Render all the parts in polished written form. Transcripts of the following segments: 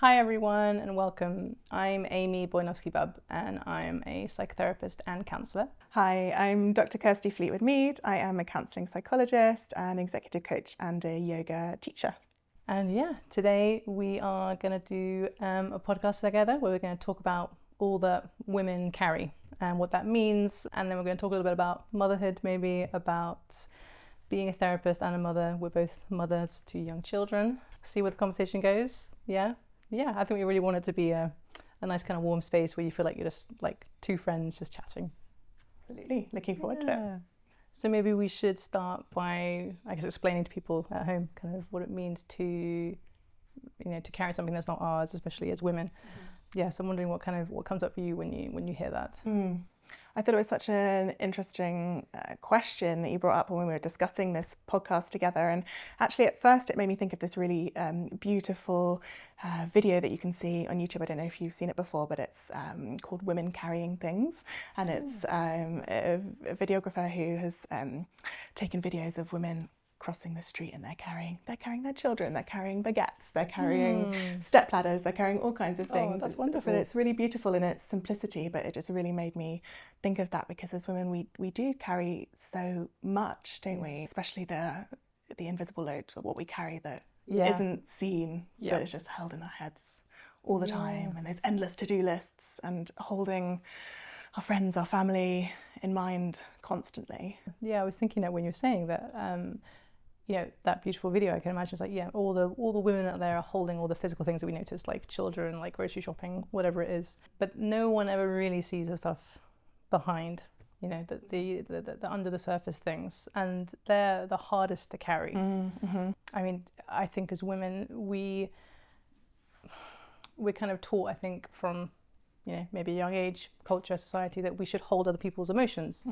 Hi everyone and welcome. I'm Amy Bojanowski-Bubb and I'm a psychotherapist and counsellor. Hi, I'm Dr Kirstie Fleetwood Meade. I am a counselling psychologist, an executive coach and a yoga teacher. And today we are going to do a podcast together where we're going to talk about all that women carry and what that means, and then we're going to talk a little bit about motherhood, maybe about being a therapist and a mother. We're both mothers to young children. See where the conversation goes. Yeah, I think we really want it to be a nice kind of warm space where you feel like you're just like two friends just chatting. Absolutely, looking forward to it. So maybe we should start by, I guess, explaining to people at home kind of what it means to carry something that's not ours, especially as women. Mm-hmm. Yeah, so I'm wondering what comes up for you when you hear that. I thought it was such an interesting question that you brought up when we were discussing this podcast together. And actually, at first, it made me think of this really beautiful video that you can see on YouTube. I don't know if you've seen it before, but it's called Women Carrying Things. And it's a videographer who has taken videos of women crossing the street, and they're carrying their children, they're carrying baguettes, they're carrying step ladders, they're carrying all kinds of things. That's wonderful. But it's really beautiful in its simplicity, but it just really made me think of that, because as women we do carry so much, don't we? Especially the invisible load of what we carry that isn't seen, but it's just held in our heads all the time, and those endless to-do lists, and holding our friends, our family in mind constantly. Yeah, I was thinking that when you were saying that, that beautiful video, I can imagine it's like, all the women out there are holding all the physical things that we notice, like children, like grocery shopping, whatever it is. But no one ever really sees the stuff behind, the under the surface things, and they're the hardest to carry. Mm-hmm. I mean, I think as women, we're kind of taught, I think, from maybe a young age, culture, society, that we should hold other people's emotions.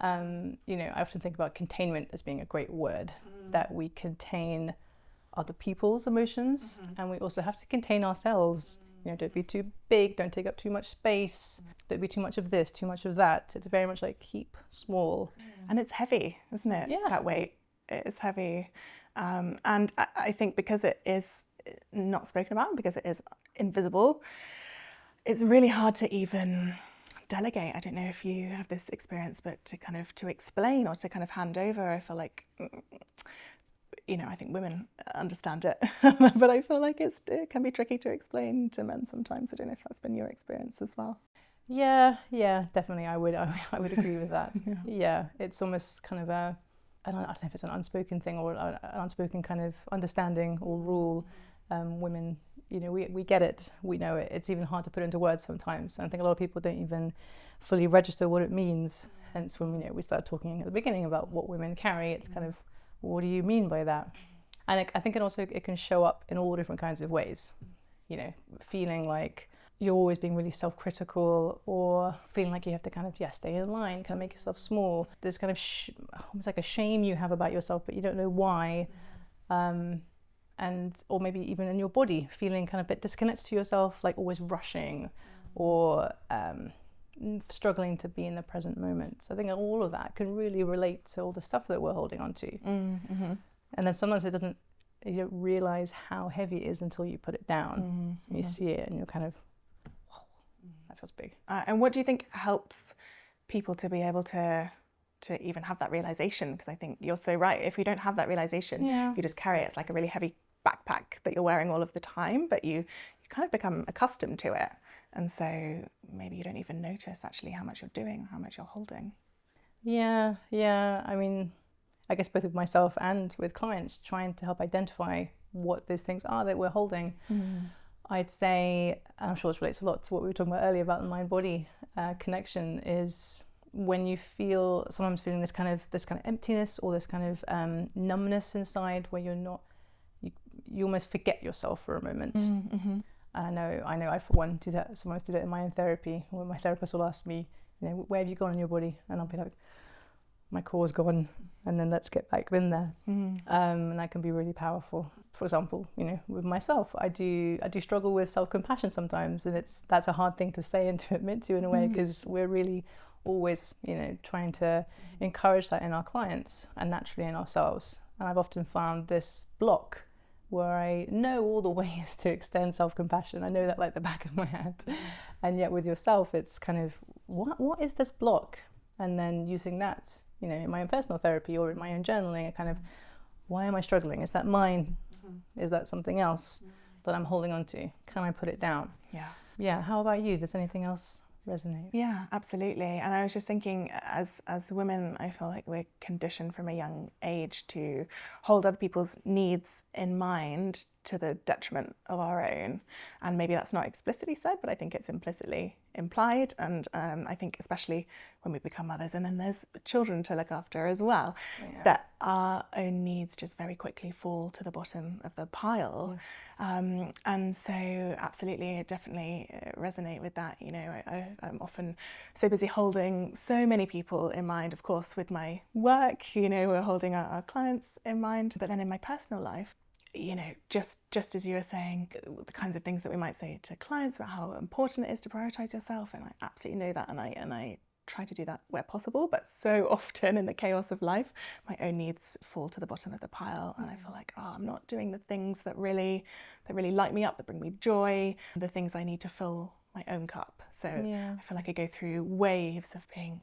I often think about containment as being a great word, that we contain other people's emotions, and we also have to contain ourselves. Don't be too big, don't take up too much space, don't be too much of this, too much of that. It's very much like keep small. And it's heavy, isn't it? Yeah. That weight, it is heavy. And I think because it is not spoken about, because it is invisible, it's really hard to even delegate. I don't know if you have this experience, but to explain or to kind of hand over, I feel like, I think women understand it, but I feel like it can be tricky to explain to men sometimes. I don't know if that's been your experience as well. Yeah, definitely. I would agree with that. Yeah, it's almost kind of I don't know if it's an unspoken thing or an unspoken kind of understanding or rule. Women, we get it, we know it. It's even hard to put into words sometimes. And I think a lot of people don't even fully register what it means. Hence, when we start talking at the beginning about what women carry, it's kind of, what do you mean by that? And I think it can show up in all different kinds of ways. Feeling like you're always being really self-critical, or feeling like you have to kind of stay in line, kind of make yourself small. There's kind of almost like a shame you have about yourself, but you don't know why. Or maybe even in your body, feeling kind of a bit disconnected to yourself, like always rushing, or struggling to be in the present moment. So I think all of that can really relate to all the stuff that we're holding on to. Mm-hmm. And then sometimes you don't realize how heavy it is until you put it down. Mm-hmm. You see it and you're kind of, whoa, that feels big. And what do you think helps people to be able to even have that realization? Because I think you're so right. If you don't have that realization, you just carry it. It's like a really heavy backpack that you're wearing all of the time, but you kind of become accustomed to it. And so maybe you don't even notice actually how much you're doing, how much you're holding. Yeah. I mean, I guess both with myself and with clients, trying to help identify what those things are that we're holding. I'd say, and I'm sure this relates a lot to what we were talking about earlier about the mind-body connection, is when you sometimes feeling this kind of emptiness, or this kind of numbness inside, where you almost forget yourself for a moment. Mm-hmm. And I know I for one do that. Sometimes do that in my own therapy, when my therapist will ask me, where have you gone in your body? And I'll be like, my core's gone, and then let's get back in there. And that can be really powerful. For example, with myself, I do struggle with self-compassion sometimes, and that's a hard thing to say and to admit to in a way, because we're really always, trying to encourage that in our clients and naturally in ourselves. And I've often found this block where I know all the ways to extend self-compassion. I know that like the back of my hand. And yet with yourself, it's kind of, what is this block? And then using that, you know, in my own personal therapy or in my own journaling, I kind of, why am I struggling? Is that mine? Is that something else that I'm holding on to? Can I put it down? Yeah. How about you? Does anything else resonate? Yeah, absolutely. And I was just thinking, as women, I feel like we're conditioned from a young age to hold other people's needs in mind to the detriment of our own. And maybe that's not explicitly said, but I think it's implicitly implied. And I think especially when we become mothers, and then there's children to look after as well, that our own needs just very quickly fall to the bottom of the pile. And so absolutely, I definitely resonate with that. You know, I'm often so busy holding so many people in mind, of course, with my work, you know, we're holding our clients in mind, but then in my personal life, you know, just as you were saying, the kinds of things that we might say to clients about how important it is to prioritize yourself, and I absolutely know that, and I try to do that where possible, but so often in the chaos of life, my own needs fall to the bottom of the pile, and I feel like, oh, I'm not doing the things that really light me up, that bring me joy, the things I need to fill my own cup. So I feel like I go through waves of being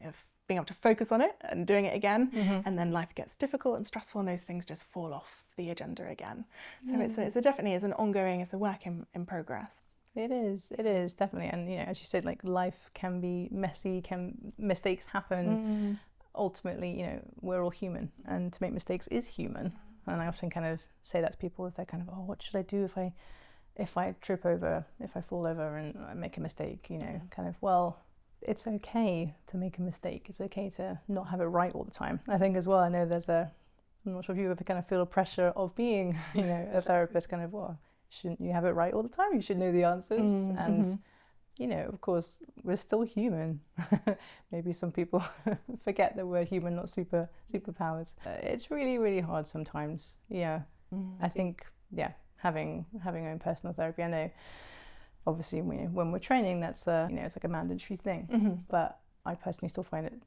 able to focus on it and doing it again, and then life gets difficult and stressful, and those things just fall off the agenda again. So it's definitely is an ongoing, it's a work in progress. It is definitely. And you know, as you said, like life can be messy, mistakes happen. Ultimately, you know, we're all human, and to make mistakes is human. And I often kind of say that to people if they're kind of, oh, what should I do if I trip over, if I fall over and I make a mistake, you know, kind of, well, it's okay to make a mistake. It's okay to not have it right all the time. I think as well, I know I'm not sure if you ever kind of feel a pressure of being, you know, a therapist, kind of, well, shouldn't you have it right all the time? You should know the answers. And, you know, of course, we're still human. Maybe some people forget that we're human, not superpowers. It's really, really hard sometimes. Yeah. I think, having own personal therapy. I know, obviously, when we're training, that's you know, it's like a mandatory thing. But I personally still find it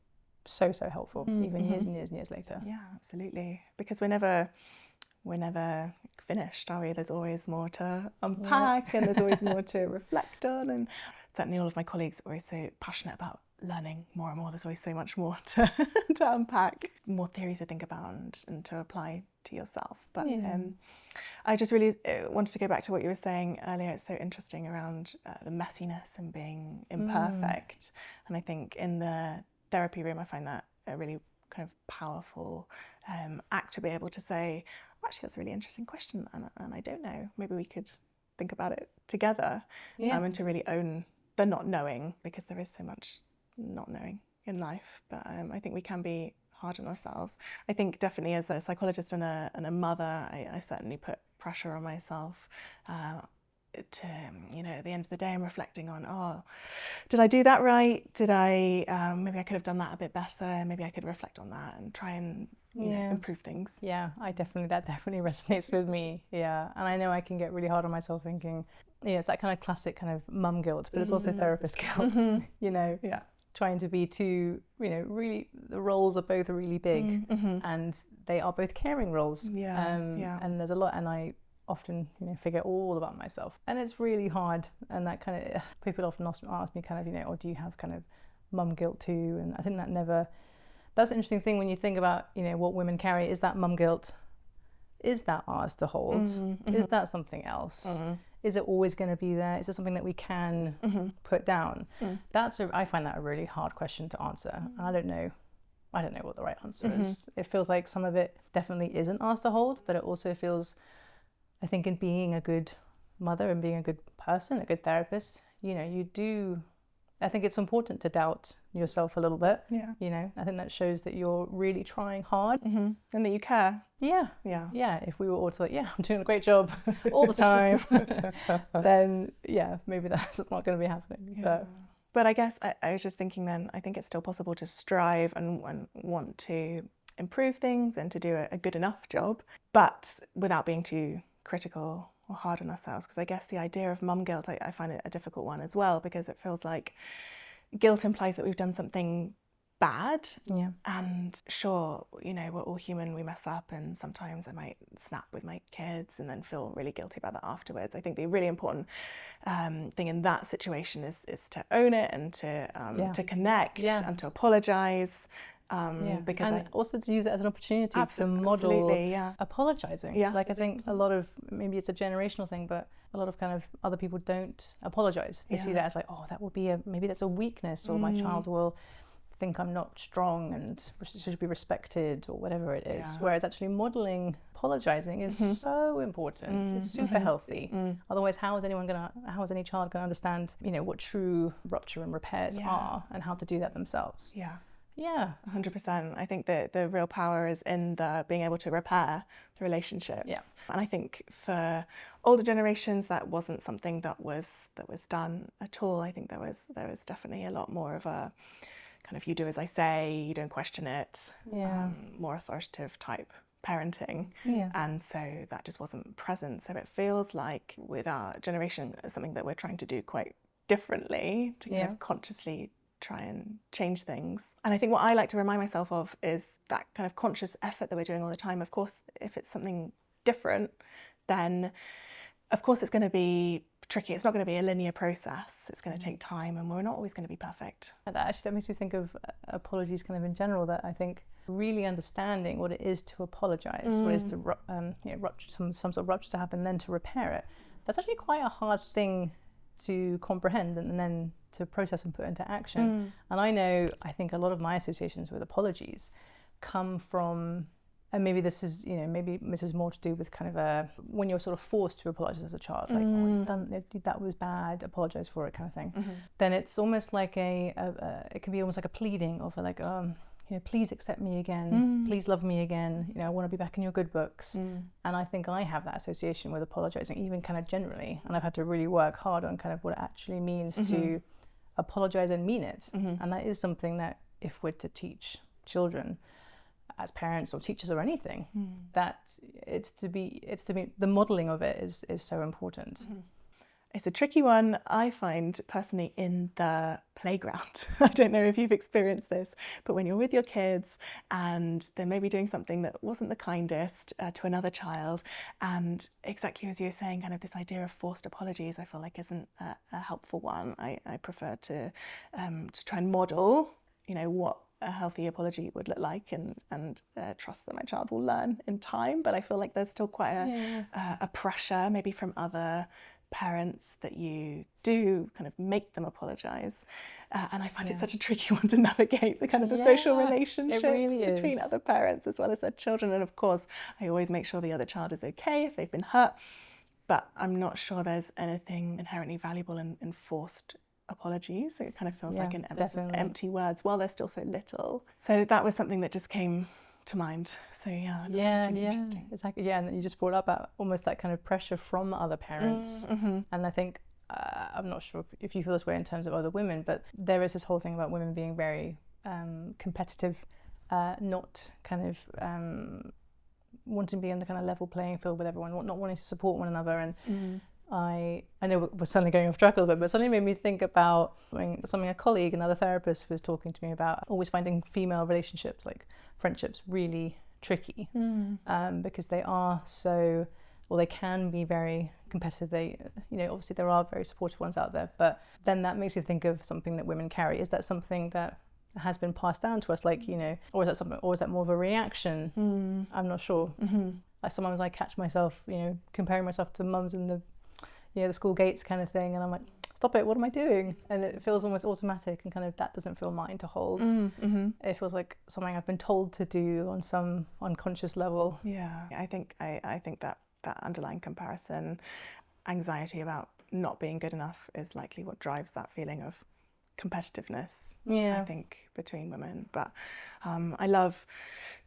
so helpful, even years and years and years later. Yeah, absolutely. Because we're never finished, are we? There's always more to unpack, and there's always more to reflect on. And certainly, all of my colleagues are always so passionate about learning more and more. There's always so much more to unpack, more theories to think about and to apply to yourself. But I just really wanted to go back to what you were saying earlier. It's so interesting around the messiness and being imperfect. And I think in the therapy room, I find that a really kind of powerful act to be able to say, well, actually, that's a really interesting question, and I don't know. Maybe we could think about it together, and to really own the not knowing, because there is so much not knowing in life. But I think we can be hard on ourselves. I think definitely as a psychologist and a mother, I certainly put pressure on myself to, you know, at the end of the day, I'm reflecting on, oh, did I do that right? Did I, maybe I could have done that a bit better. Maybe I could reflect on that and try and, you know, improve things. Yeah, that definitely resonates with me. Yeah, and I know I can get really hard on myself thinking, you know, it's that kind of classic kind of mum guilt, but it's also therapist guilt, you know, trying to be too, you know, really, the roles are both really big and they are both caring roles. And there's a lot, and I often, you know, forget all about myself, and it's really hard. And that kind of, people often ask me kind of, you know, or do you have kind of mum guilt too? And I think that's an interesting thing when you think about, you know, what women carry. Is that mum guilt? Is that ours to hold? Is that something else? Is it always going to be there? Is it something that we can put down? I find that a really hard question to answer. And I don't know what the right answer is. It feels like some of it definitely isn't ours to hold, but it also feels, I think, in being a good mother and being a good person, a good therapist, you know, I think it's important to doubt yourself a little bit. You know, I think that shows that you're really trying hard. And that you care. Yeah. If we were all to like, I'm doing a great job all the time, then maybe that's not going to be happening. But I guess I was just thinking then, I think it's still possible to strive and want to improve things and to do a good enough job, but without being too critical or hard on ourselves. Because I guess the idea of mum guilt, I find it a difficult one as well, because it feels like guilt implies that we've done something bad. Yeah. And sure, you know, we're all human, we mess up, and sometimes I might snap with my kids and then feel really guilty about that afterwards. I think the really important thing in that situation is to own it and to connect and to apologise. Because also to use it as an opportunity to model apologizing. Like I think a lot of, maybe it's a generational thing, but a lot of kind of other people don't apologize. They see that as like, oh, that will be maybe that's a weakness, or my child will think I'm not strong and should be respected, or whatever it is. Whereas actually modeling apologizing is so important. It's super healthy. Otherwise, how is any child gonna understand, you know, what true rupture and repairs are, and how to do that themselves? Yeah, 100%. I think that the real power is in the being able to repair the relationships. And I think for older generations, that wasn't something that was done at all. I think there was definitely a lot more of a kind of, you do as I say, you don't question it, more authoritative type parenting. And so that just wasn't present. So it feels like with our generation, something that we're trying to do quite differently, to kind of consciously try and change things. And I think what I like to remind myself of is that kind of conscious effort that we're doing all the time. Of course, if it's something different, then of course it's going to be tricky. It's not going to be a linear process. It's going to take time, and we're not always going to be perfect. That makes me think of apologies kind of in general, that I think really understanding what it is to apologize, what it is to rupture, some sort of rupture to happen, then to repair it. That's actually quite a hard thing to comprehend and then to process and put into action. And I think a lot of my associations with apologies come from, and maybe this is, you know, maybe this is more to do with kind of when you're sort of forced to apologize as a child, like, that was bad, apologize for it kind of thing. Then it's almost like it can be almost like a pleading of like, you know, please accept me again, please love me again, you know, I want to be back in your good books. And I think I have that association with apologizing, even kind of generally, and I've had to really work hard on kind of what it actually means to apologize and mean it. And that is something that if we're to teach children as parents or teachers or anything, that it's to be the modeling of it is so important. It's a tricky one, I find personally, in the playground. I don't know if you've experienced this, but when you're with your kids and they're maybe doing something that wasn't the kindest to another child, and exactly as you were saying, kind of this idea of forced apologies, I feel like isn't a helpful one. I prefer to try and model, you know, what a healthy apology would look like, and trust that my child will learn in time. But I feel like there's still quite a pressure, maybe from other parents, that you do kind of make them apologise, and I find it such a tricky one to navigate, the kind of the social relationships between other parents as well as their children. And of course I always make sure the other child is okay if they've been hurt, but I'm not sure there's anything inherently valuable in enforced apologies. It kind of feels like empty words while they're still so little. So that was something that just came to mind. So really interesting. Exactly. And you just brought up almost that kind of pressure from other parents. And I think I'm not sure if you feel this way in terms of other women, but there is this whole thing about women being very competitive, not kind of wanting to be on the kind of level playing field with everyone, not wanting to support one another. And I know we're suddenly going off track a little bit, but suddenly made me think about something a colleague, another therapist, was talking to me about, always finding female relationships, like friendships, really tricky, because they are so, or they can be very competitive. They, you know, obviously there are very supportive ones out there, but then that makes you think of something that women carry. Is that something that has been passed down to us, like, you know, or is that more of a reaction? I'm not sure. Like sometimes I catch myself, you know, comparing myself to mums in the, you know, the school gates kind of thing, and I'm like, stop it, what am I doing? And it feels almost automatic, and kind of that doesn't feel mine to hold. It feels like something I've been told to do on some unconscious level. I think that underlying comparison, anxiety about not being good enough, is likely what drives that feeling of competitiveness, I think, between women. But I love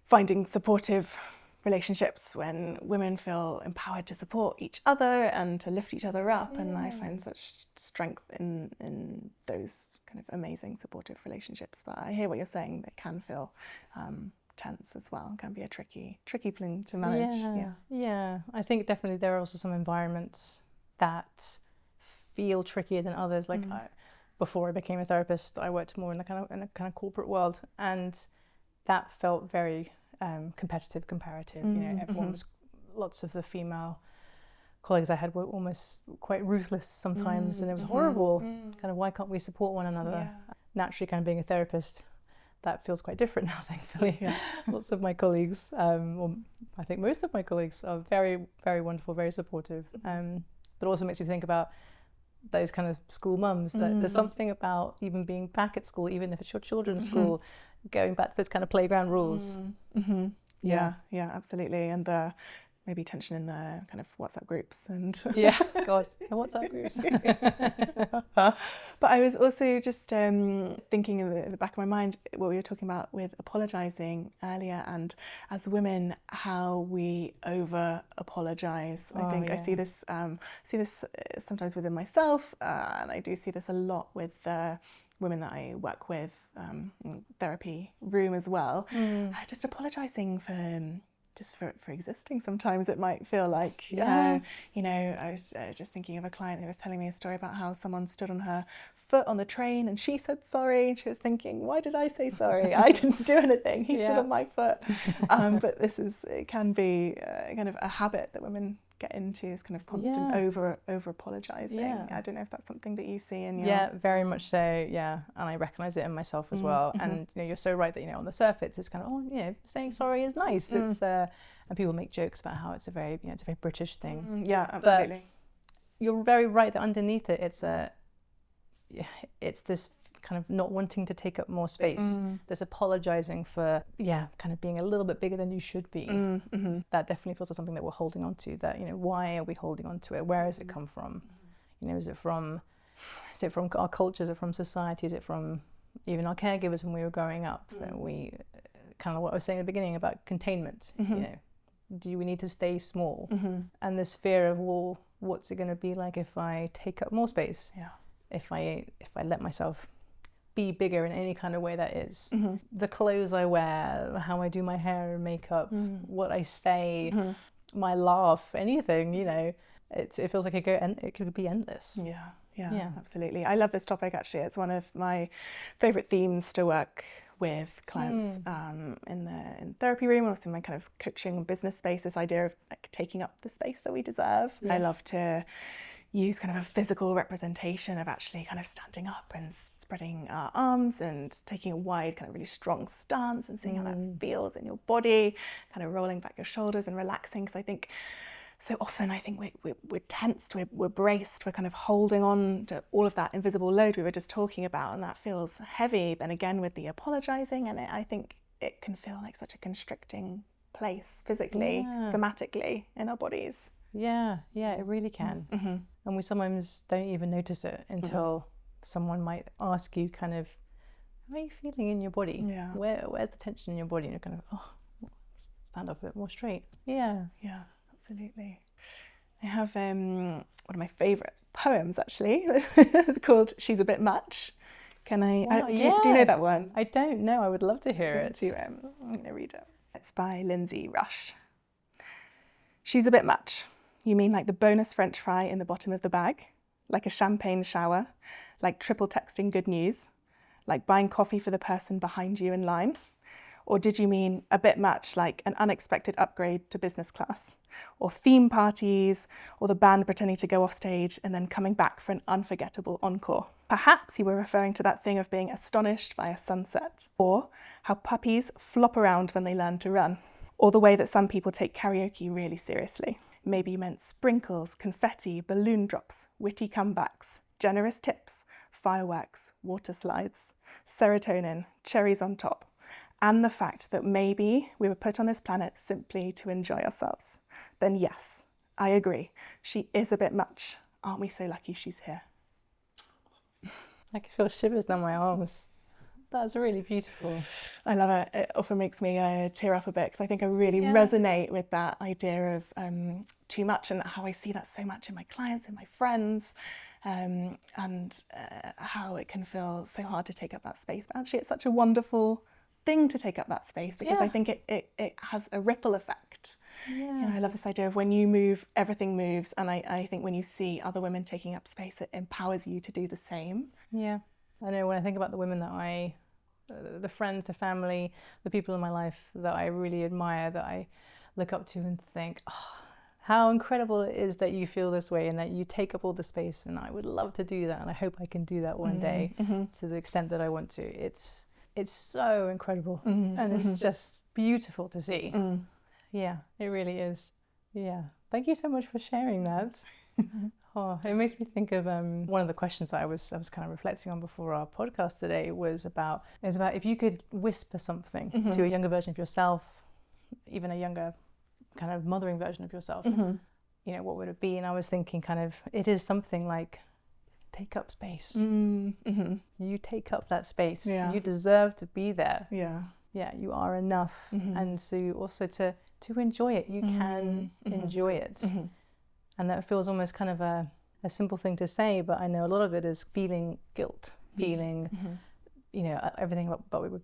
finding supportive relationships when women feel empowered to support each other and to lift each other up, and I find such strength in those kind of amazing supportive relationships. But I hear what you're saying, that can feel tense as well, can be a tricky thing to manage. I think definitely there are also some environments that feel trickier than others. Like before I became a therapist, I worked more in the kind of corporate world, and that felt very competitive, comparative. You know, everyone was, lots of the female colleagues I had were almost quite ruthless sometimes, and it was horrible. Kind of, why can't we support one another? Naturally, kind of being a therapist, that feels quite different now, thankfully. Lots of my colleagues, or I think most of my colleagues, are very, very wonderful, very supportive. But also makes me think about those kind of school mums, that there's something about even being back at school, even if it's your children's school, going back to those kind of playground rules. Yeah, absolutely. And the maybe tension in the kind of WhatsApp groups and God, the WhatsApp groups. But I was also just thinking in the back of my mind what we were talking about with apologising earlier, and as women, how we over apologise. I think I see this sometimes within myself, and I do see this a lot with women that I work with in therapy room as well. Just apologising for existing. Sometimes it might feel like, you know, I was just thinking of a client who was telling me a story about how someone stood on her foot on the train and she said sorry, and she was thinking, why did I say sorry? I didn't do anything, he stood on my foot. But it can be kind of a habit that women get into, is kind of constant over apologising. I don't know if that's something that you see in your... very much so, and I recognise it in myself as well. And you know, you're so right that, you know, on the surface it's kind of, saying sorry is nice. It's and people make jokes about how it's a very, it's a very British thing. Absolutely. But you're very right that underneath it, it's this kind of not wanting to take up more space. This apologising for, kind of being a little bit bigger than you should be. That definitely feels like something that we're holding on to, that, you know, why are we holding on to it? Where has it come from? You know, is it from our culture? Is it from society? Is it from even our caregivers when we were growing up? That we, kind of what I was saying at the beginning about containment, you know, do we need to stay small? And this fear of, well, what's it going to be like if I take up more space? If I let myself be bigger in any kind of way that is. The clothes I wear, how I do my hair and makeup, what I say, my laugh, anything, you know, it feels like it could be endless. Yeah, absolutely. I love this topic, actually. It's one of my favourite themes to work with clients in therapy room, also in my kind of coaching and business space, this idea of like taking up the space that we deserve. I love to use kind of a physical representation of actually kind of standing up and spreading our arms and taking a wide, kind of really strong stance and seeing how that feels in your body, kind of rolling back your shoulders and relaxing. Because I think so often, we're tensed, we're braced, we're kind of holding on to all of that invisible load we were just talking about, and that feels heavy. Then again, with the apologising, and I think it can feel like such a constricting place physically, somatically in our bodies. It really can. And we sometimes don't even notice it until someone might ask you kind of, how are you feeling in your body? Where's the tension in your body? And you're kind of, stand up a bit more straight. Absolutely. I have one of my favourite poems, actually, called She's a Bit Much. Can I... do you know that one? I don't know. I would love to hear it. I'm going to read it. It's by Lindsay Rush. She's a bit much. You mean like the bonus French fry in the bottom of the bag? Like a champagne shower? Like triple texting good news? Like buying coffee for the person behind you in line? Or did you mean a bit much, like an unexpected upgrade to business class? Or theme parties? Or the band pretending to go off stage and then coming back for an unforgettable encore? Perhaps you were referring to that thing of being astonished by a sunset. Or how puppies flop around when they learn to run. Or the way that some people take karaoke really seriously. Maybe you meant sprinkles, confetti, balloon drops, witty comebacks, generous tips, fireworks, water slides, serotonin, cherries on top, and the fact that maybe we were put on this planet simply to enjoy ourselves. Then yes, I agree. She is a bit much. Aren't we so lucky she's here? I can feel shivers down my arms. That's really beautiful. I love it. It often makes me tear up a bit, because I think I really resonate with that idea of too much, and how I see that so much in my clients and my friends, and how it can feel so hard to take up that space. But actually, it's such a wonderful thing to take up that space, because I think it has a ripple effect. You know, I love this idea of when you move, everything moves, and I think when you see other women taking up space, it empowers you to do the same. I know when I think about the women that the friends, the family, the people in my life that I really admire, that I look up to and think, oh, how incredible it is that you feel this way and that you take up all the space, and I would love to do that, and I hope I can do that one day to the extent that I want to. It's so incredible, and it's just beautiful to see. Yeah, it really is. Yeah, thank you so much for sharing that. Oh, it makes me think of one of the questions that I was kind of reflecting on before our podcast today was about if you could whisper something to a younger version of yourself, even a younger kind of mothering version of yourself, you know, what would it be? And I was thinking kind of, it is something like, take up space. You take up that space. Yeah. You deserve to be there. Yeah, you are enough. And so also to enjoy it. You can enjoy it. And that feels almost kind of a simple thing to say, but I know a lot of it is feeling guilt, feeling, you know, everything about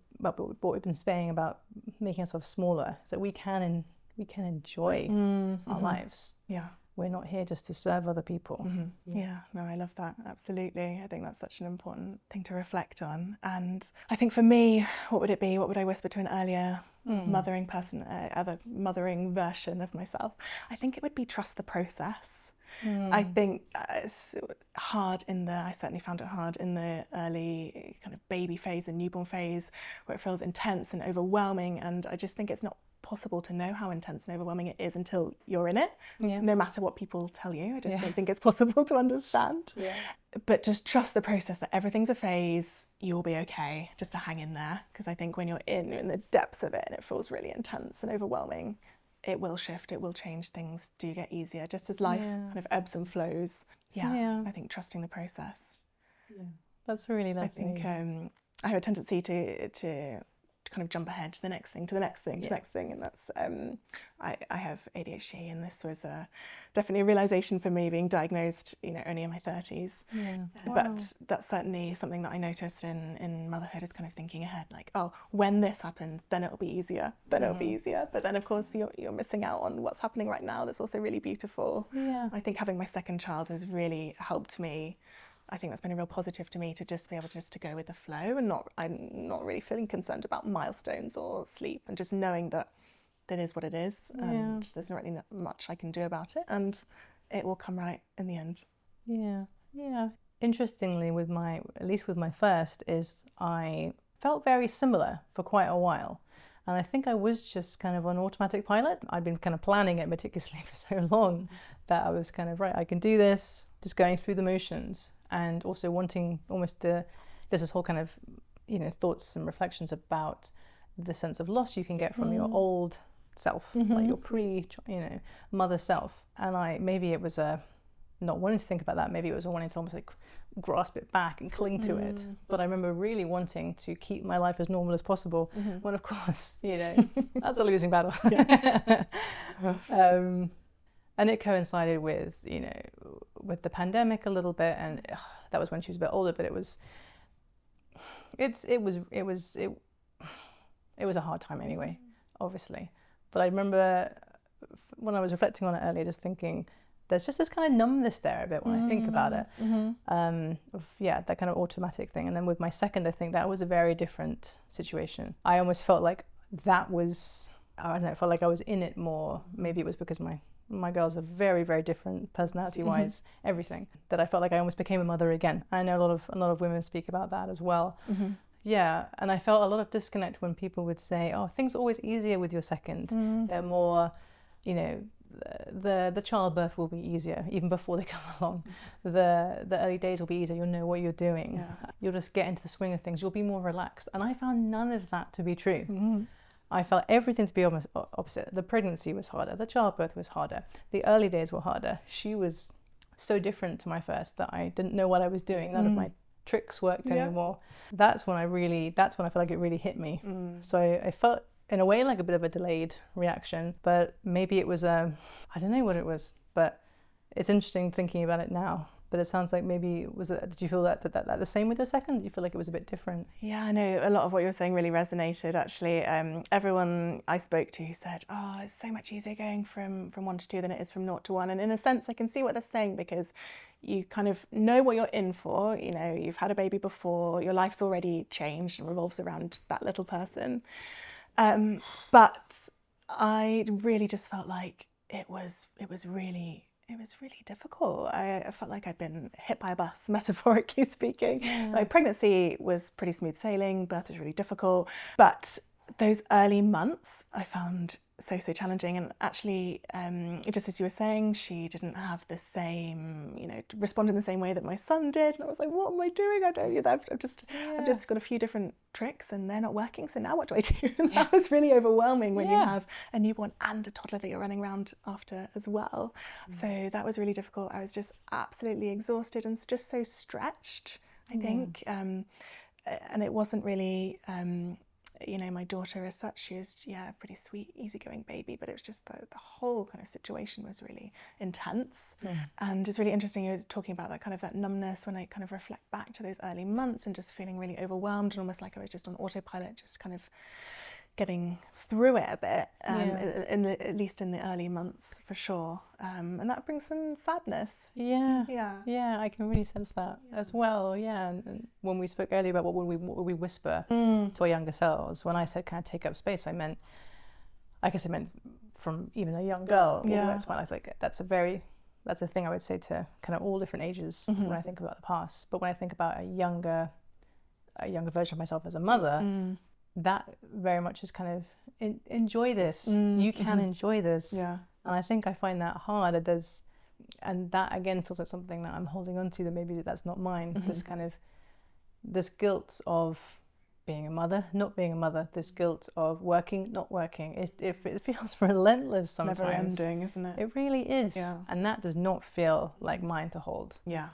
what we've been saying about making ourselves smaller, so that we can enjoy our lives. Yeah. We're not here just to serve other people. Yeah, no, I love that. Absolutely. I think that's such an important thing to reflect on. And I think for me, what would it be? What would I whisper to an earlier mothering person, other mothering version of myself? I think it would be trust the process. I think it's hard I certainly found it hard in the early kind of baby phase and newborn phase, where it feels intense and overwhelming. And I just think it's not possible to know how intense and overwhelming it is until you're in it, no matter what people tell you. I just don't think it's possible to understand. But just trust the process, that everything's a phase, you'll be okay, just to hang in there. Because I think when you're in the depths of it and it feels really intense and overwhelming, it will shift, it will change, things do get easier, just as life kind of ebbs and flows. I think trusting the process. That's really lovely. I think I have a tendency to kind of jump ahead to the next thing, to the next thing, to the next thing, and that's I have ADHD, and this was definitely a realisation for me, being diagnosed, you know, only in my 30s. But that's certainly something that I noticed in motherhood, is kind of thinking ahead, like, oh, when this happens, then it'll be easier, then it'll be easier. But then of course you're missing out on what's happening right now. That's also really beautiful. I think having my second child has really helped me. I think that's been a real positive to me, to just be able to go with the flow, and I'm not really feeling concerned about milestones or sleep, and just knowing that is what it is, and there's not really much I can do about it, and it will come right in the end. Interestingly, at least with my first, is I felt very similar for quite a while. And I think I was just kind of on automatic pilot. I'd been kind of planning it meticulously for so long that I was kind of, right, I can do this, just going through the motions, and also wanting almost there's this whole kind of, you know, thoughts and reflections about the sense of loss you can get from your old self, like your mother self. And maybe it was not wanting to think about that, maybe it was wanting to almost like grasp it back and cling to it. But I remember really wanting to keep my life as normal as possible, when of course, you know, that's a losing battle. And it coincided with, you know, with the pandemic a little bit, and that was when she was a bit older, but it was a hard time anyway, obviously. But I remember when I was reflecting on it earlier, just thinking, there's just this kind of numbness there a bit when I think about it. That kind of automatic thing. And then with my second, I think that was a very different situation. I almost felt like I felt like I was in it more. Maybe it was because my girls are very, very different personality-wise, everything, that I felt like I almost became a mother again. I know a lot of women speak about that as well. Yeah, and I felt a lot of disconnect when people would say, oh, things are always easier with your second. They're more, you know, the childbirth will be easier even before they come along. The early days will be easier. You'll know what you're doing. You'll just get into the swing of things. You'll be more relaxed. And I found none of that to be true. I felt everything to be almost opposite. The pregnancy was harder. The childbirth was harder. The early days were harder. She was so different to my first that I didn't know what I was doing. None of my tricks worked anymore. That's when I felt like it really hit me. So I felt in a way like a bit of a delayed reaction, but maybe it was I don't know what it was, but it's interesting thinking about it now. But it sounds like maybe, did you feel that the same with your second? Did you feel like it was a bit different? Yeah, I know a lot of what you were saying really resonated, actually. Everyone I spoke to said, oh, it's so much easier going from 1 to 2 than it is from 0 to 1. And in a sense, I can see what they're saying, because you kind of know what you're in for. You know, you've had a baby before, your life's already changed and revolves around that little person. But I really just felt like it was really difficult. I felt like I'd been hit by a bus, metaphorically speaking. Yeah. My pregnancy was pretty smooth sailing, birth was really difficult, but those early months I found so challenging. And actually, just as you were saying, she didn't have the same, respond in the same way that my son did. And I was like, what am I doing? I've just got a few different tricks and they're not working. So now what do I do? And that was really overwhelming when you have a newborn and a toddler that you're running around after as well. So that was really difficult. I was just absolutely exhausted and just so stretched, I think. And it wasn't really... my daughter as such, she is, a pretty sweet, easygoing baby, but it was just the whole kind of situation was really intense. And it's really interesting you're talking about that numbness when I kind of reflect back to those early months and just feeling really overwhelmed and almost like I was just on autopilot, just kind of getting through it a bit, at least in the early months, for sure. And that brings some sadness. Yeah, I can really sense that as well. Yeah, and when we spoke earlier about what would we whisper to our younger selves, when I said kind of take up space, I meant from even a young girl all the way up to my life. Like that's a thing I would say to kind of all different ages when I think about the past. But when I think about a younger version of myself as a mother, that very much is kind of enjoy this. You can enjoy this. Yeah. And I think I find that hard. And that again feels like something that I'm holding on to, that maybe that's not mine. This guilt of being a mother, not being a mother, this guilt of working, not working. It feels relentless sometimes. Never ending, isn't it? It really is. Yeah. And that does not feel like mine to hold. Yeah.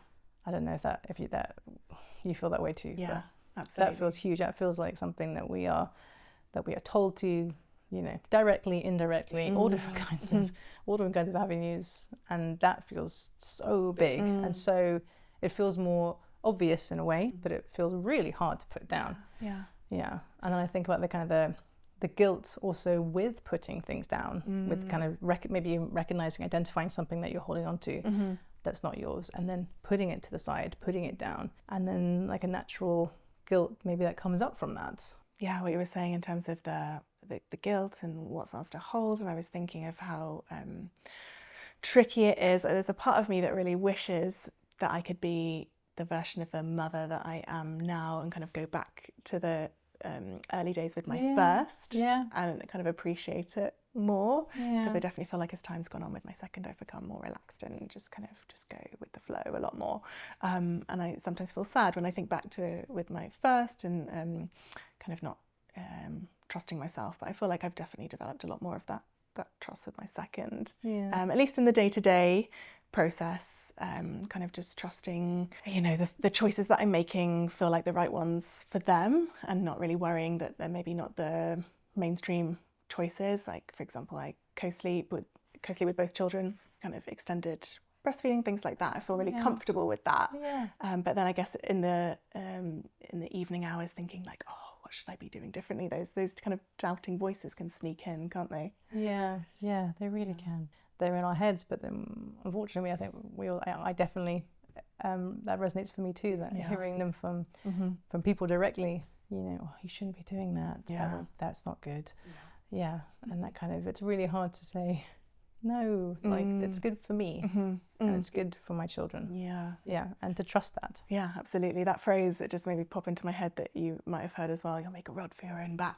I don't know if you feel that way too. Yeah. Absolutely. That feels huge. That feels like something that we are told to, directly, indirectly, all different kinds of avenues, and that feels so big, and so it feels more obvious in a way, but it feels really hard to put down. Yeah. And then I think about the kind of the guilt also with putting things down, with kind of maybe recognizing, identifying something that you're holding on to that's not yours, and then putting it to the side, putting it down, and then like a natural guilt maybe that comes up from that. Yeah, what you were saying in terms of the guilt and what's ours to hold, and I was thinking of how tricky it is. There's a part of me that really wishes that I could be the version of the mother that I am now and kind of go back to the early days with my first and kind of appreciate it more, because I definitely feel like as time's gone on with my second, I've become more relaxed and just go with the flow a lot more, and I sometimes feel sad when I think back to with my first and kind of not trusting myself, but I feel like I've definitely developed a lot more of that trust with my second, at least in the day-to-day process, kind of just trusting, the choices that I'm making feel like the right ones for them, and not really worrying that they're maybe not the mainstream choices. Like, for example, I co-sleep with both children, kind of extended breastfeeding, things like that. I feel really comfortable with that. But then I guess in the evening hours, thinking like, oh, what should I be doing differently? Those kind of doubting voices can sneak in, can't they? Yeah, they really can. They're in our heads, but then unfortunately, I think I definitely, that resonates for me too, that hearing them from people directly, oh, you shouldn't be doing that. That's not good. And that kind of, it's really hard to say, no, like it's good for me and it's good for my children. And to trust that. Yeah, absolutely. That phrase, it just made me pop into my head that you might have heard as well, you'll make a rod for your own back.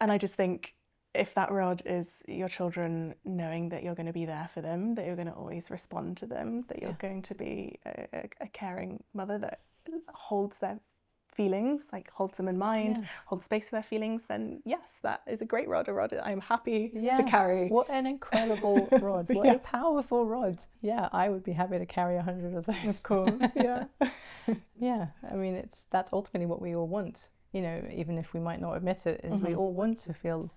And I just think, if that rod is your children knowing that you're going to be there for them, that you're going to always respond to them, that you're going to be a caring mother that holds their feelings, like holds them in mind, holds space for their feelings, then yes, that is a great rod, a rod I'm happy to carry. What an incredible rod. What a powerful rod. Yeah, I would be happy to carry 100 of those. Of course, I mean, that's ultimately what we all want, even if we might not admit it, is we all want to feel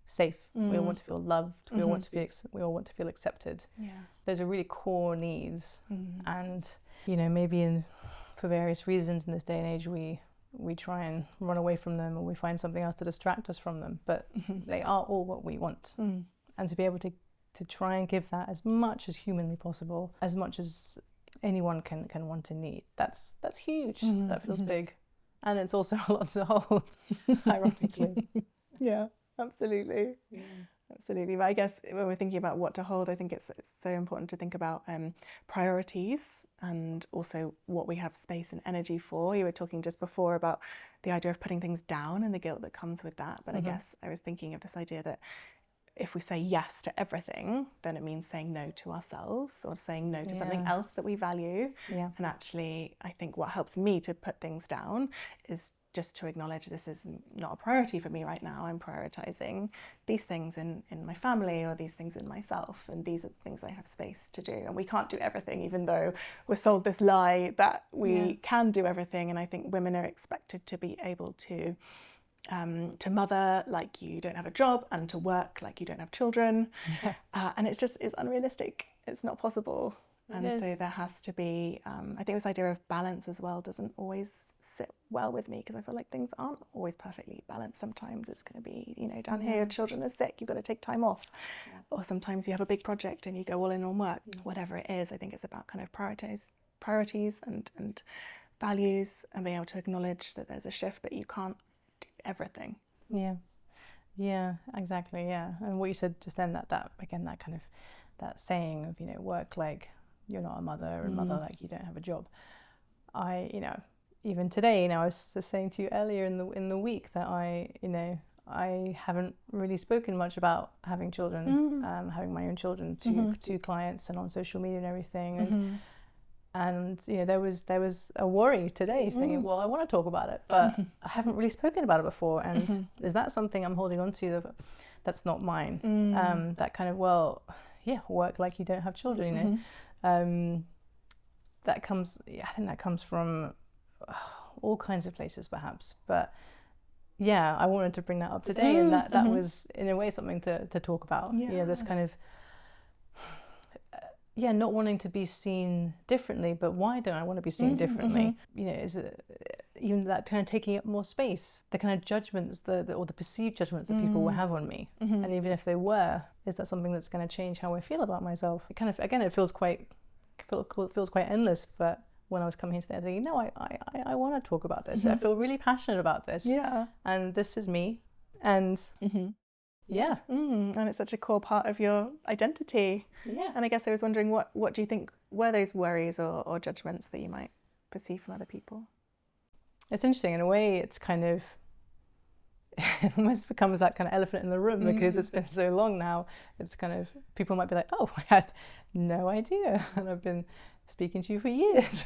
safe. We all want to feel loved. We all want to be. We all want to feel accepted. Yeah. Those are really core needs. And maybe for various reasons in this day and age, we try and run away from them, or we find something else to distract us from them. But they are all what we want. And to be able to try and give that as much as humanly possible, as much as anyone can want and need. That's huge. That feels big. And it's also a lot to hold, ironically. Yeah, absolutely. Yeah. Absolutely. But I guess when we're thinking about what to hold, I think it's so important to think about priorities and also what we have space and energy for. You were talking just before about the idea of putting things down and the guilt that comes with that. But I guess I was thinking of this idea that if we say yes to everything, then it means saying no to ourselves, or saying no to something else that we value. Yeah. And actually, I think what helps me to put things down is just to acknowledge this is not a priority for me right now. I'm prioritizing these things in my family, or these things in myself, and these are the things I have space to do. And we can't do everything, even though we're sold this lie that we can do everything. And I think women are expected to be able to mother like you don't have a job, and to work like you don't have children. And it's unrealistic. It's not possible. And so there has to be, I think this idea of balance as well doesn't always sit well with me, because I feel like things aren't always perfectly balanced. Sometimes it's going to be, down here your children are sick, you've got to take time off. Or sometimes you have a big project and you go all in on work. Whatever it is, I think it's about kind of priorities and values, and being able to acknowledge that there's a shift, but you can't do everything. Yeah, exactly. Yeah. And what you said just then, that again, that kind of, that saying of, work like you're not a mother, and mother like you don't have a job. Even today, I was just saying to you earlier in the week that I haven't really spoken much about having children, having my own children to clients and on social media and everything. And there was a worry today, saying, well, I want to talk about it, but I haven't really spoken about it before. And is that something I'm holding on to that's not mine? That kind of, work like you don't have children, that comes, I think that comes from all kinds of places perhaps, but I wanted to bring that up today, and that was in a way something to talk about. This kind of not wanting to be seen differently, but why don't I want to be seen differently? Is it even that kind of taking up more space, the kind of judgments, or the perceived judgments that people will have on me, and even if they were, is that something that's going to change how I feel about myself? It kind of, again, it feels quite endless. But when I was coming here today, thinking, no, I want to talk about this. I feel really passionate about this. And this is me. And and it's such a core part of your identity. And I guess I was wondering, what do you think were those worries or judgments that you might perceive from other people? It's interesting. In a way, it's kind of, it almost becomes that kind of elephant in the room, because it's been so long now. It's kind of, people might be like, oh, I had no idea, and I've been speaking to you for years.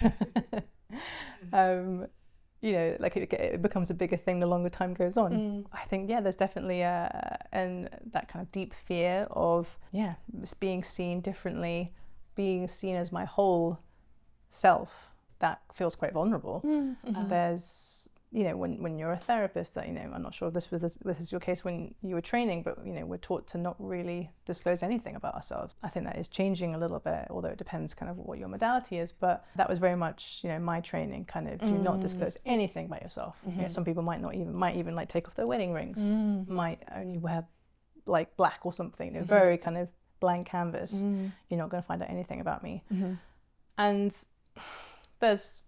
Like it becomes a bigger thing the longer time goes on. I think, there's definitely that kind of deep fear of, being seen differently, being seen as my whole self. That feels quite vulnerable. There's, when you're a therapist, that, I'm not sure if this is your case when you were training, but, we're taught to not really disclose anything about ourselves. I think that is changing a little bit, although it depends kind of what your modality is, but that was very much, my training, kind of do not disclose anything about yourself. Some people might even like take off their wedding rings, might only wear like black or something, very kind of blank canvas. You're not going to find out anything about me. And there's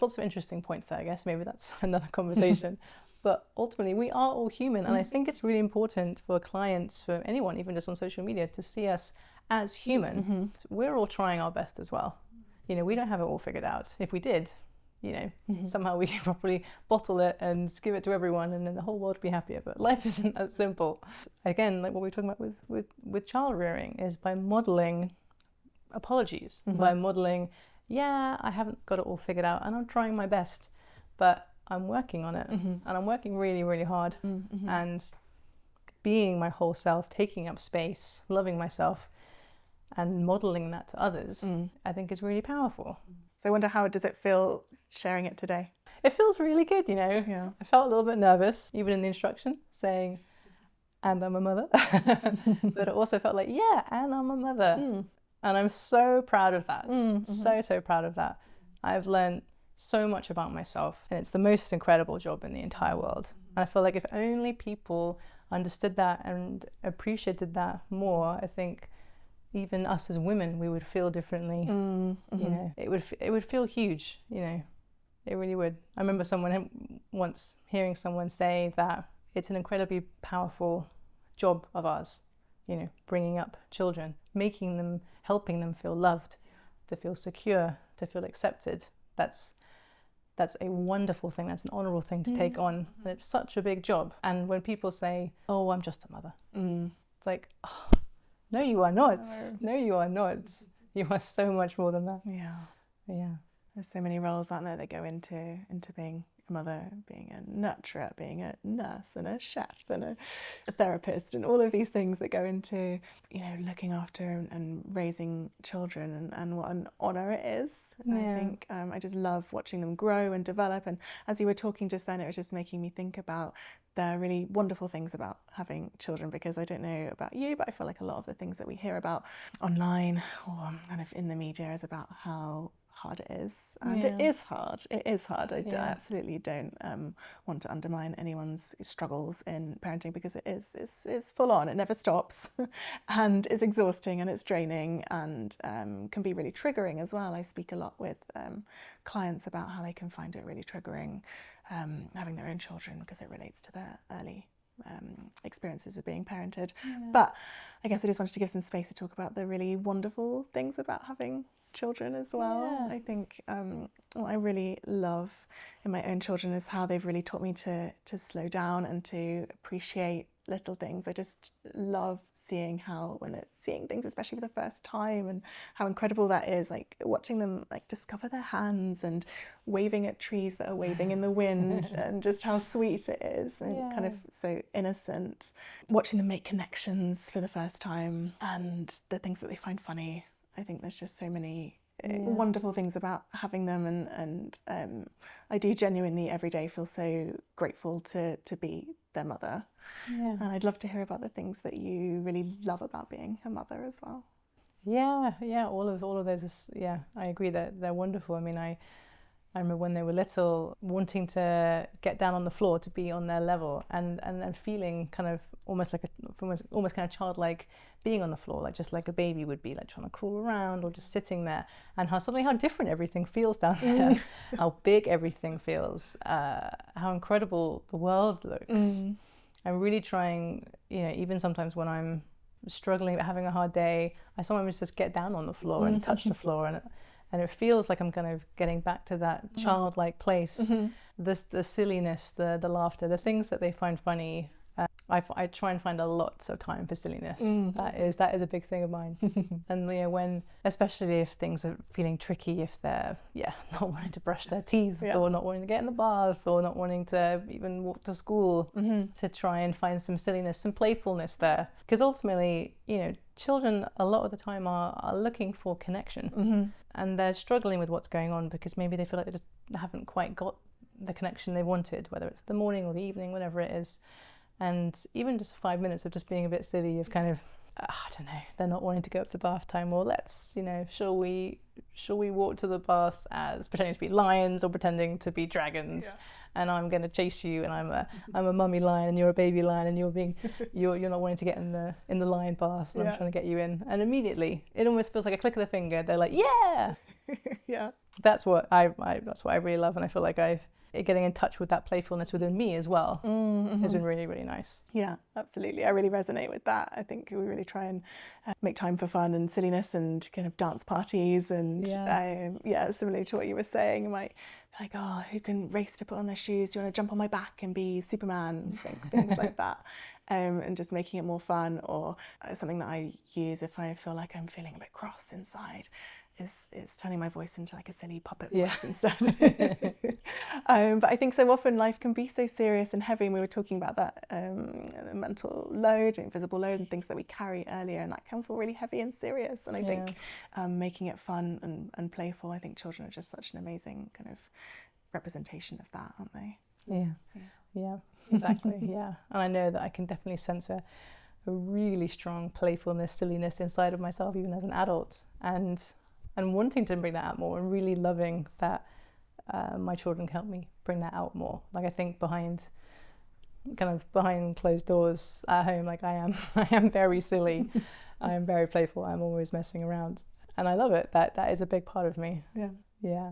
lots of interesting points there. I guess maybe that's another conversation. But ultimately, we are all human. And I think it's really important for clients, for anyone, even just on social media, to see us as human. So we're all trying our best as well. We don't have it all figured out. If we did, somehow we can probably bottle it and give it to everyone, and then the whole world would be happier. But life isn't that simple. Again, like what we were talking about with child rearing, is by modeling apologies, by modeling, I haven't got it all figured out, and I'm trying my best, but I'm working on it, and I'm working really, really hard, and being my whole self, taking up space, loving myself, and modeling that to others, I think is really powerful. So I wonder, how does it feel sharing it today? It feels really good, I felt a little bit nervous, even in the instruction, saying, and I'm a mother. But it also felt like, yeah, and I'm a mother. And I'm so proud of that. So proud of that. I've learned so much about myself, and it's the most incredible job in the entire world. And I feel like if only people understood that and appreciated that more, I think even us as women, we would feel differently. You know, it would feel huge. You know, it really would. I remember once hearing someone say that it's an incredibly powerful job of ours. You know, bringing up children, helping them feel loved, to feel secure, to feel accepted. That's a wonderful thing. That's an honourable thing to take on. And it's such a big job. And when people say, oh, I'm just a mother, it's like, oh, no, you are not. No, you are not. You are so much more than that. Yeah. Yeah. There's so many roles, aren't there, that go into being a mother, being a nurturer, being a nurse and a chef and a therapist, and all of these things that go into, you know, looking after and raising children, and what an honour it is. And I think I just love watching them grow and develop. And as you were talking just then, it was just making me think about the really wonderful things about having children, because I don't know about you, but I feel like a lot of the things that we hear about online or kind of in the media is about how hard it is. And it is hard. I absolutely don't want to undermine anyone's struggles in parenting, because it's full on. It never stops and it's exhausting and it's draining, and can be really triggering as well. I speak a lot with clients about how they can find it really triggering having their own children, because it relates to their early experiences of being parented. But I guess I just wanted to give some space to talk about the really wonderful things about having children as well. I think what I really love in my own children is how they've really taught me to slow down and to appreciate little things. I just love seeing how, when they're seeing things, especially for the first time, and how incredible that is, like watching them like discover their hands and waving at trees that are waving in the wind, and just how sweet it is, and kind of so innocent. Watching them make connections for the first time, and the things that they find funny. I think there's just so many wonderful things about having them, and I do genuinely every day feel so grateful to be their mother. And I'd love to hear about the things that you really love about being a mother as well. All of those I agree that they're wonderful. I mean, I remember when they were little, wanting to get down on the floor to be on their level, and feeling kind of almost kind of childlike, being on the floor, like just like a baby would be, like trying to crawl around or just sitting there, and how different everything feels down there, how big everything feels, how incredible the world looks. I'm really trying, you know, even sometimes when I'm struggling, having a hard day, I sometimes just get down on the floor and touch the floor, and it feels like I'm kind of getting back to that childlike place, the silliness, the laughter, the things that they find funny. I try and find a lot of time for silliness. That is a big thing of mine. And you know, when, especially if things are feeling tricky, if they're not wanting to brush their teeth, or not wanting to get in the bath, or not wanting to even walk to school, to try and find some silliness, some playfulness there. Because ultimately, you know, children a lot of the time are looking for connection, and they're struggling with what's going on, because maybe they feel like they just haven't quite got the connection they wanted, whether it's the morning or the evening, whatever it is. And even just 5 minutes of just being a bit silly, of kind of, I don't know, they're not wanting to go up to bath time, or let's, you know, shall we walk to the bath as pretending to be lions or pretending to be dragons, and I'm going to chase you, and I'm a mummy lion and you're a baby lion, and you're not wanting to get in the lion bath, and I'm trying to get you in, and immediately it almost feels like a click of the finger. They're like, that's what I really love, and I feel like getting in touch with that playfulness within me as well has been really, really nice. Yeah, absolutely. I really resonate with that. I think we really try and make time for fun and silliness and kind of dance parties, and similarly to what you were saying, you might be like, oh, who can race to put on their shoes? Do you want to jump on my back and be Superman? Things like that. And just making it more fun, or something that I use if I feel like I'm feeling a bit cross inside, is turning my voice into like a silly puppet voice instead. But I think so often life can be so serious and heavy, and we were talking about that mental load, invisible load, and things that we carry earlier, and that can feel really heavy and serious. And I think making it fun and playful, I think children are just such an amazing kind of representation of that, aren't they? Yeah, exactly. Yeah. And I know that I can definitely sense a really strong playfulness, silliness inside of myself, even as an adult, and wanting to bring that out more, and really loving that my children can help me bring that out more. Like, I think behind closed doors at home, like I am very silly. I am very playful. I'm always messing around, and I love it. That is a big part of me. Yeah.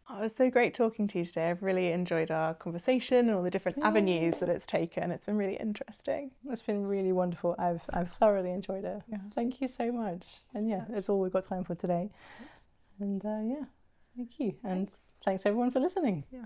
Oh, it was so great talking to you today. I've really enjoyed our conversation and all the different avenues that it's taken. It's been really interesting. It's been really wonderful. I've thoroughly enjoyed it. Yeah. Thank you so much. And that's all we've got time for today. And thank you. And thanks everyone for listening. Yeah.